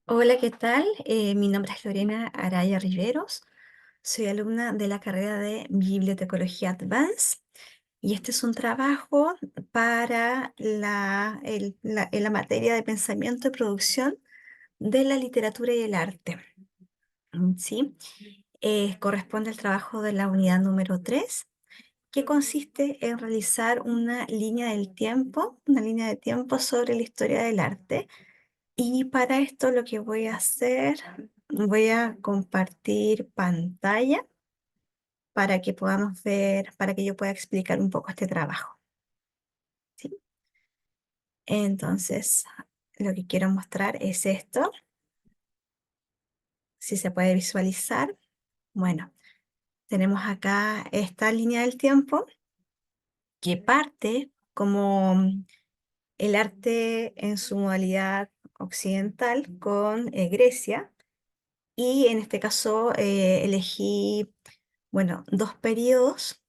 Hola, ¿qué tal? Mi nombre es Lorena Araya Riveros. Soy alumna de la carrera de Bibliotecología Advanced y este es un trabajo para en la materia de pensamiento y producción de la literatura y el arte. ¿Sí? Corresponde al trabajo de la unidad número 3, que consiste en realizar una línea de tiempo sobre la historia del arte. Y para esto lo que voy a hacer, voy a compartir pantalla para que podamos ver, para que yo pueda explicar un poco este trabajo, ¿sí? Entonces, lo que quiero mostrar es esto, si se puede visualizar. Bueno, tenemos acá esta línea del tiempo que parte como el arte en su modalidad occidental con Grecia. Y en este caso elegí, bueno, dos periodos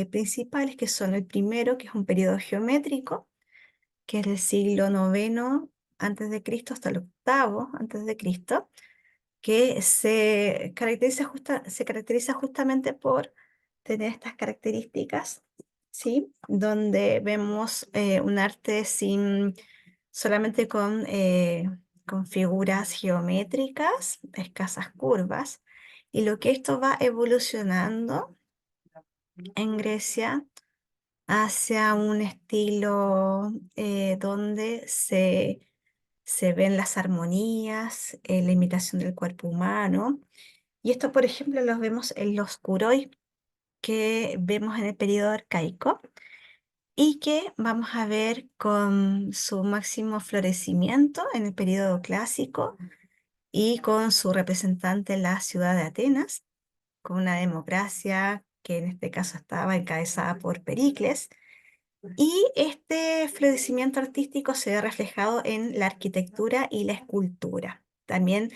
principales, que son el primero, que es un periodo geométrico, que es del siglo noveno antes de Cristo hasta el octavo antes de Cristo, que se caracteriza justamente por tener estas características, ¿sí? Donde vemos un arte solamente con figuras geométricas, escasas curvas, y lo que esto va evolucionando en Grecia hacia un estilo donde se ven las armonías, la imitación del cuerpo humano. Y esto, por ejemplo, los vemos en los kuroi que vemos en el periodo arcaico y que vamos a ver con su máximo florecimiento en el periodo clásico y con su representante en la ciudad de Atenas, con una democracia que en este caso estaba encabezada por Pericles. Y este florecimiento artístico se ve reflejado en la arquitectura y la escultura. También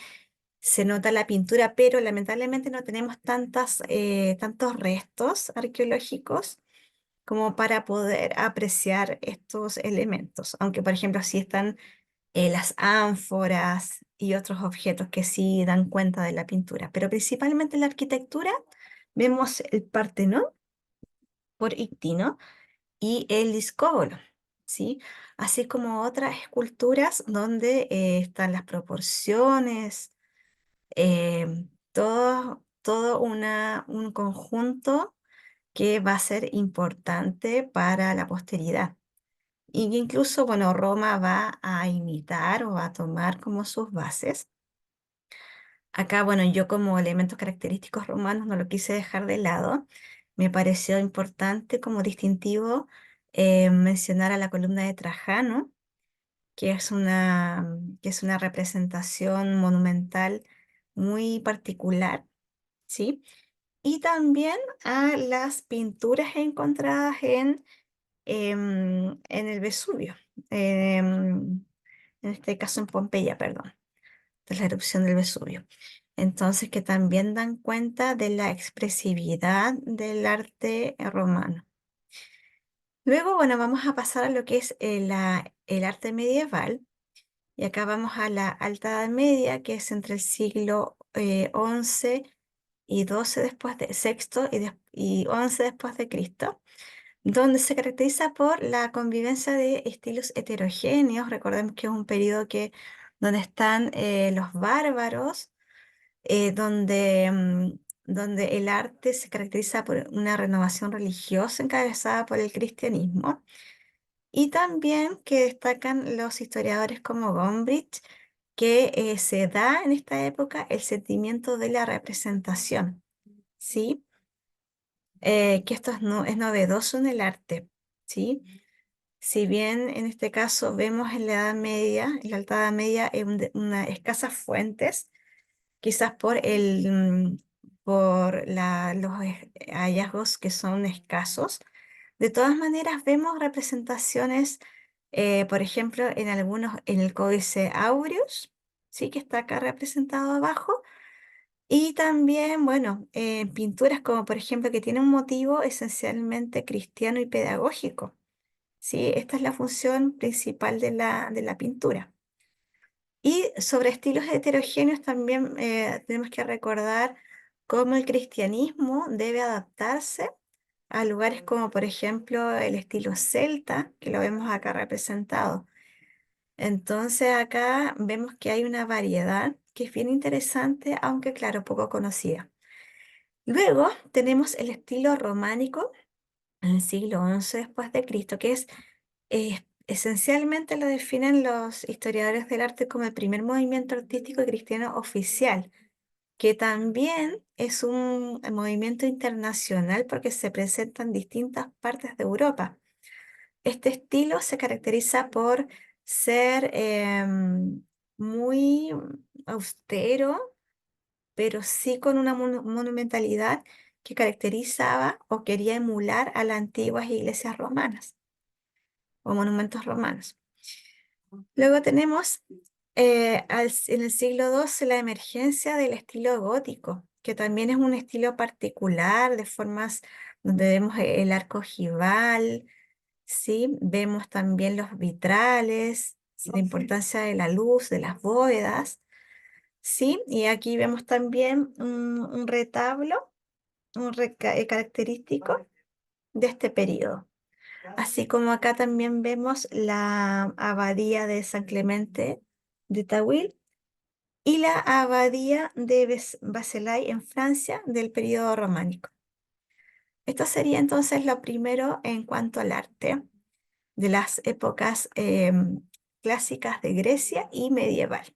se nota la pintura, pero lamentablemente no tenemos tantos restos arqueológicos como para poder apreciar estos elementos. Aunque, por ejemplo, sí están las ánforas y otros objetos que sí dan cuenta de la pintura. Pero principalmente en la arquitectura vemos el Partenón por Ictino y el Discóbolo, ¿sí? Así como otras esculturas donde están las proporciones, todo un conjunto que va a ser importante para la posteridad. Y que incluso, bueno, Roma va a imitar o va a tomar como sus bases. Acá, bueno, yo como elementos característicos romanos no lo quise dejar de lado. Me pareció importante como distintivo mencionar a la columna de Trajano, que es una representación monumental muy particular, ¿sí? Y también a las pinturas encontradas en el Vesubio, en este caso en Pompeya, perdón, de la erupción del Vesubio. Entonces, que también dan cuenta de la expresividad del arte romano. Luego, bueno, vamos a pasar a lo que es el arte medieval. Y acá vamos a la Alta Edad Media, que es entre el siglo XI y XII después de sexto y XI después de Cristo, donde se caracteriza por la convivencia de estilos heterogéneos. Recordemos que es un periodo donde están los bárbaros, donde el arte se caracteriza por una renovación religiosa encabezada por el cristianismo, y también que destacan los historiadores como Gombrich, que se da en esta época el sentimiento de la representación, ¿sí? Que esto es novedoso en el arte, ¿sí? Si bien en este caso vemos en la Edad Media, en la Alta Edad Media, una escasas fuentes, quizás por los hallazgos que son escasos. De todas maneras, vemos representaciones, por ejemplo, en el Códice Aureus, sí, que está acá representado abajo, y también, bueno, pinturas como, por ejemplo, que tiene un motivo esencialmente cristiano y pedagógico, sí, esta es la función principal de la pintura. Y sobre estilos heterogéneos también tenemos que recordar cómo el cristianismo debe adaptarse a lugares como por ejemplo el estilo celta, que lo vemos acá representado. Entonces acá vemos que hay una variedad que es bien interesante, aunque claro, poco conocida. Luego tenemos el estilo románico en el siglo XI después de Cristo, que es esencialmente lo definen los historiadores del arte como el primer movimiento artístico cristiano oficial, que también es un movimiento internacional porque se presenta en distintas partes de Europa. Este estilo se caracteriza por ser muy austero, pero sí con una monumentalidad que caracterizaba o quería emular a las antiguas iglesias romanas o monumentos romanos. Luego tenemos en el siglo XII la emergencia del estilo gótico, que también es un estilo particular de formas donde vemos el arco ojival, ¿sí? Vemos también los vitrales, la importancia de la luz, de las bóvedas, ¿sí? Y aquí vemos también un retablo, característico de este periodo. Así como acá también vemos la abadía de San Clemente de Tawil y la abadía de Baselay en Francia del periodo románico. Esto sería entonces lo primero en cuanto al arte de las épocas clásicas de Grecia y medieval.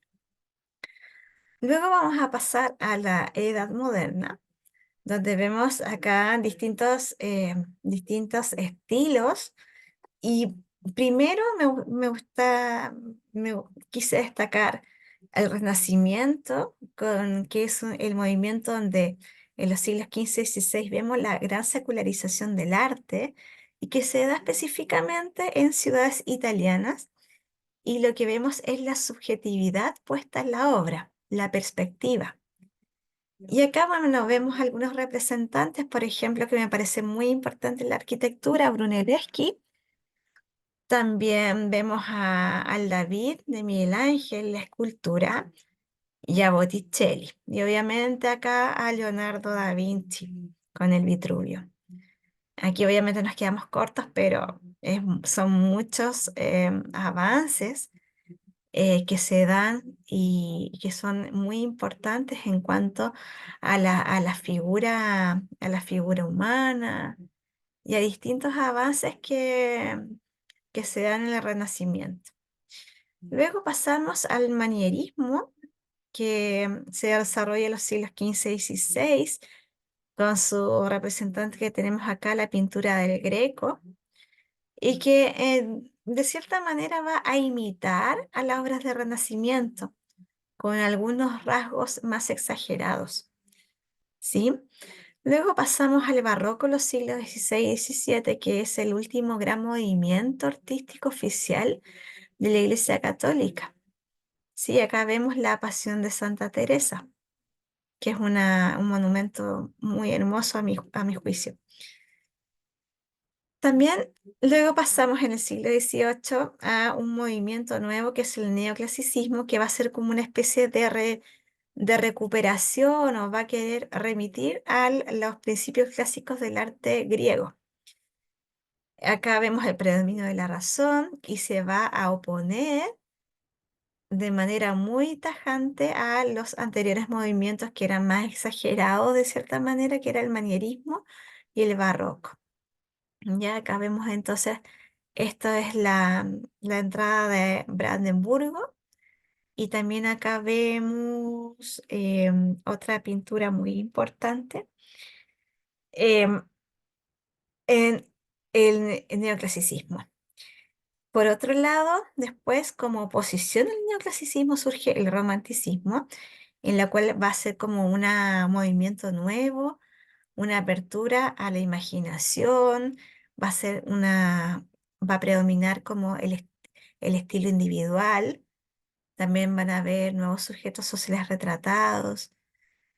Luego vamos a pasar a la Edad Moderna, donde vemos acá distintos estilos. Y primero quise destacar el Renacimiento, que es el movimiento donde en los siglos XV y XVI vemos la gran secularización del arte y que se da específicamente en ciudades italianas. Y lo que vemos es la subjetividad puesta en la obra, la perspectiva. Y acá, bueno, vemos algunos representantes, por ejemplo, que me parece muy importante en la arquitectura, Brunelleschi. También vemos al David de Miguel Ángel, la escultura, y a Botticelli. Y obviamente acá a Leonardo da Vinci con el Vitruvio. Aquí obviamente nos quedamos cortos, pero son muchos avances que se dan y que son muy importantes en cuanto a la figura humana y a distintos avances que se dan en el Renacimiento. Luego pasamos al manierismo, que se desarrolla en los siglos XV y XVI, con su representante que tenemos acá, la pintura del Greco, y que de cierta manera va a imitar a las obras de Renacimiento, con algunos rasgos más exagerados, ¿sí? Luego pasamos al barroco, los siglos XVI y XVII, que es el último gran movimiento artístico oficial de la Iglesia Católica. Sí, acá vemos la Pasión de Santa Teresa, que es un monumento muy hermoso a mi juicio. También luego pasamos en el siglo XVIII a un movimiento nuevo que es el neoclasicismo, que va a ser como una especie de recuperación o va a querer remitir a los principios clásicos del arte griego. Acá vemos el predominio de la razón y se va a oponer de manera muy tajante a los anteriores movimientos que eran más exagerados de cierta manera, que era el manierismo y el barroco. Ya acá vemos entonces, esto es la entrada de Brandenburgo y también acá vemos otra pintura muy importante em, en el neoclasicismo. Por otro lado, después, como oposición al neoclasicismo, surge el romanticismo, en la cual va a ser como un movimiento nuevo, una apertura a la imaginación, va a ser va a predominar como el estilo individual, también van a haber nuevos sujetos sociales retratados,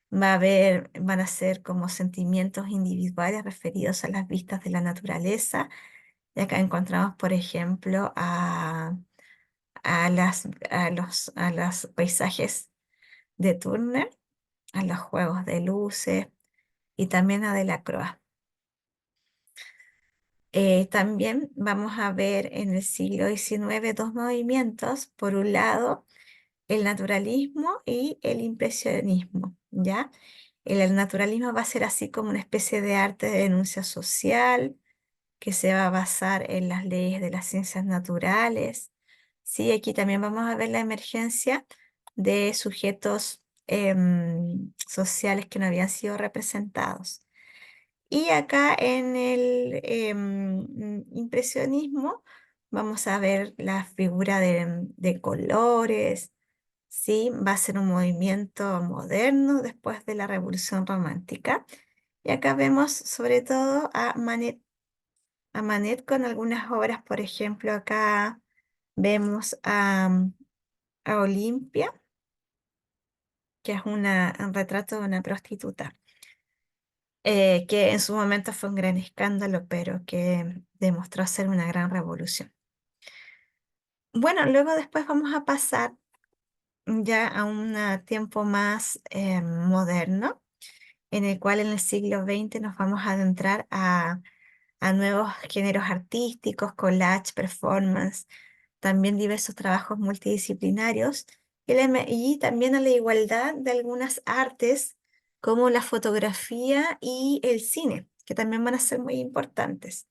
van a ser como sentimientos individuales referidos a las vistas de la naturaleza. Y acá encontramos, por ejemplo, a los paisajes de Turner, a los juegos de luces y también a Delacroix. También vamos a ver en el siglo XIX dos movimientos. Por un lado, el naturalismo y el impresionismo, ¿ya? El naturalismo va a ser así como una especie de arte de denuncia social que se va a basar en las leyes de las ciencias naturales. Sí, aquí también vamos a ver la emergencia de sujetos sociales que no habían sido representados. Y acá en el impresionismo vamos a ver la figura de colores, ¿sí? Va a ser un movimiento moderno después de la Revolución Romántica. Y acá vemos sobre todo a Manet con algunas obras, por ejemplo, acá vemos a Olimpia, que es un retrato de una prostituta, que en su momento fue un gran escándalo, pero que demostró ser una gran revolución. Bueno, luego después vamos a pasar ya a un tiempo más moderno, en el cual en el siglo XX nos vamos a adentrar a nuevos géneros artísticos, collage, performance, también diversos trabajos multidisciplinarios y también a la igualdad de algunas artes como la fotografía y el cine, que también van a ser muy importantes.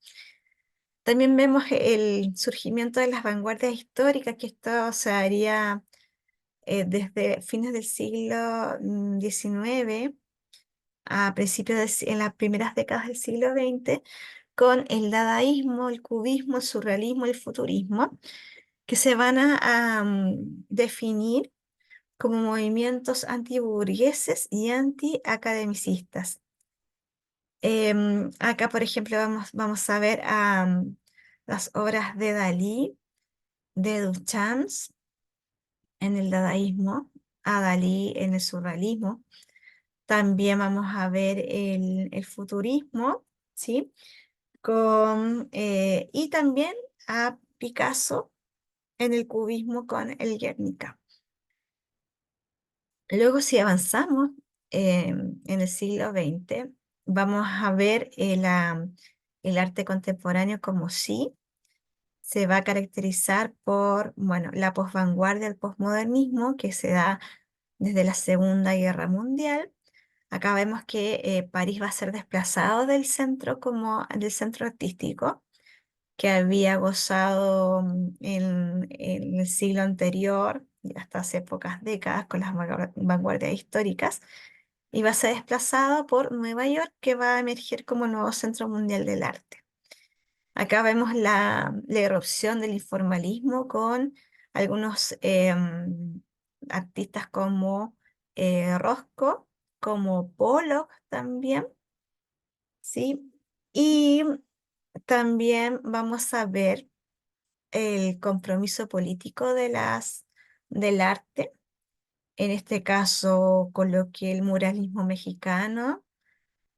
También vemos el surgimiento de las vanguardias históricas, que esto se haría desde fines del siglo XIX a principios en las primeras décadas del siglo XX, con el dadaísmo, el cubismo, el surrealismo y el futurismo, que se van a definir como movimientos antiburgueses y antiacademicistas. Acá, por ejemplo, vamos a ver las obras de Dalí, de Duchamp en el dadaísmo, a Dalí en el surrealismo. También vamos a ver el futurismo, ¿sí? Y también a Picasso en el cubismo con el Guernica. Luego, si avanzamos en el siglo XX, vamos a ver el arte contemporáneo como sí se va a caracterizar por, bueno, la posvanguardia, el posmodernismo, que se da desde la Segunda Guerra Mundial. Acá vemos que París va a ser desplazado del centro artístico que había gozado en el siglo anterior, y hasta hace pocas décadas, con las vanguardias históricas, y va a ser desplazado por Nueva York, que va a emerger como nuevo centro mundial del arte. Acá vemos la erupción del informalismo con algunos artistas como Rothko, como Pollock también, ¿sí? Y también vamos a ver el compromiso político del arte, en este caso coloqué el muralismo mexicano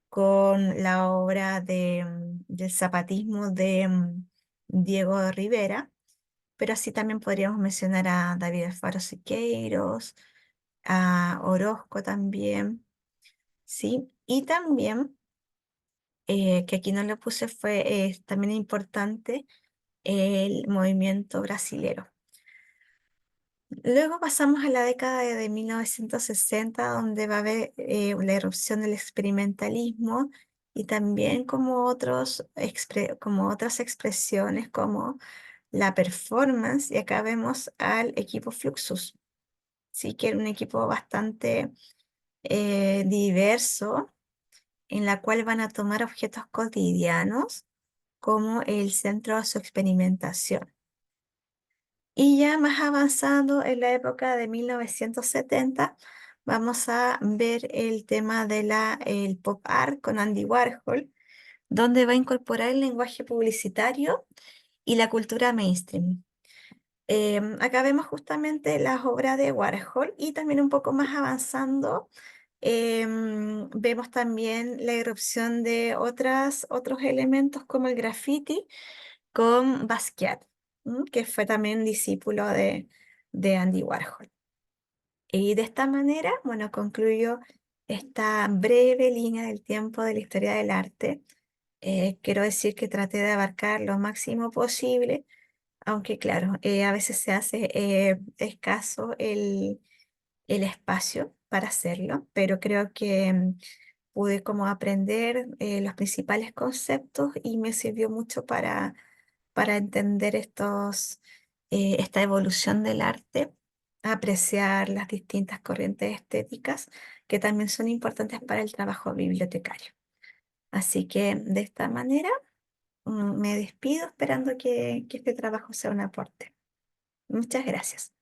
con la obra del zapatismo de Diego Rivera, pero así también podríamos mencionar a David Alfaro Siqueiros, a Orozco también, ¿sí? Y también, que aquí no lo puse, fue también importante el movimiento brasilero. Luego pasamos a la década de 1960, donde va a haber la erupción del experimentalismo y también como otras expresiones como la performance. Y acá vemos al equipo Fluxus, sí, que era un equipo bastante diverso, en la cual van a tomar objetos cotidianos como el centro de su experimentación. Y ya más avanzado en la época de 1970, vamos a ver el tema el pop art con Andy Warhol, donde va a incorporar el lenguaje publicitario y la cultura mainstream. Acá vemos justamente las obras de Warhol y también un poco más avanzando, vemos también la irrupción de otros elementos como el graffiti con Basquiat, que fue también discípulo de Andy Warhol. Y de esta manera, bueno, concluyo esta breve línea del tiempo de la historia del arte. Quiero decir que traté de abarcar lo máximo posible, aunque claro, a veces se hace escaso el espacio para hacerlo, pero creo que pude como aprender los principales conceptos y me sirvió mucho para entender esta evolución del arte, apreciar las distintas corrientes estéticas que también son importantes para el trabajo bibliotecario. Así que de esta manera me despido esperando que este trabajo sea un aporte. Muchas gracias.